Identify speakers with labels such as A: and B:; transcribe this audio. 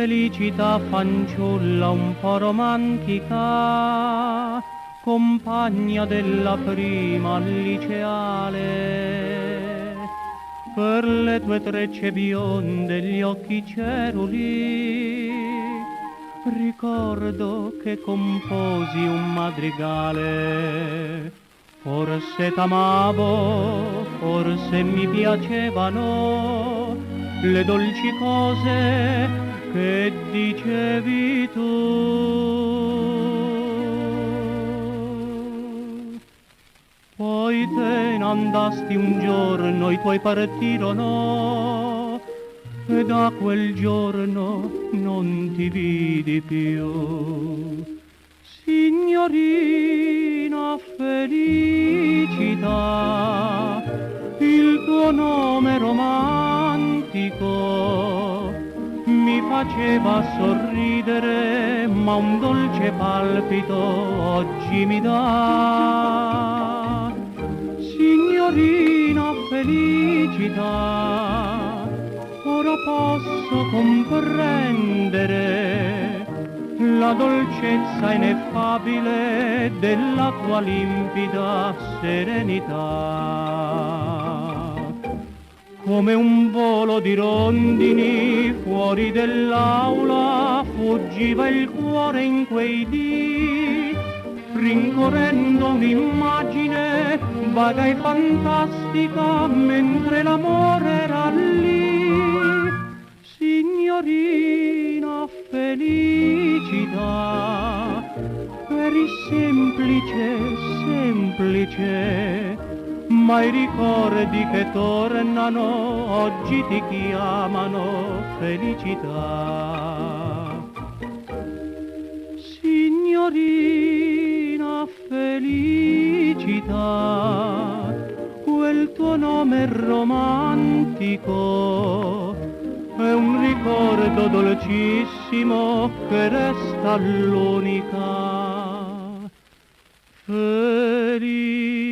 A: felicità fanciulla un po' romantica, compagna della prima liceale. Per le tue trecce bionde, gli occhi ceruli, ricordo che composi un madrigale. Forse t'amavo, forse mi piacevano le dolci cose che dicevi tu. Poi te ne andasti un giorno, i tuoi partirono, e da quel giorno non ti vidi più. Signorina felicità, il tuo nome romantico mi faceva sorridere, ma un dolce palpito oggi mi dà. Signorina felicità, ora posso comprendere la dolcezza ineffabile della tua limpida serenità. Come un volo di rondini fuori dell'aula fuggiva il cuore in quei dì, rincorrendo un'immagine vaga e fantastica mentre l'amore era lì. Signorina felicità, eri semplice, semplice, ma i ricordi che tornano oggi ti chiamano felicità. Signorina felicità, quel tuo nome romantico è un ricordo dolcissimo che resta l'unica felicità.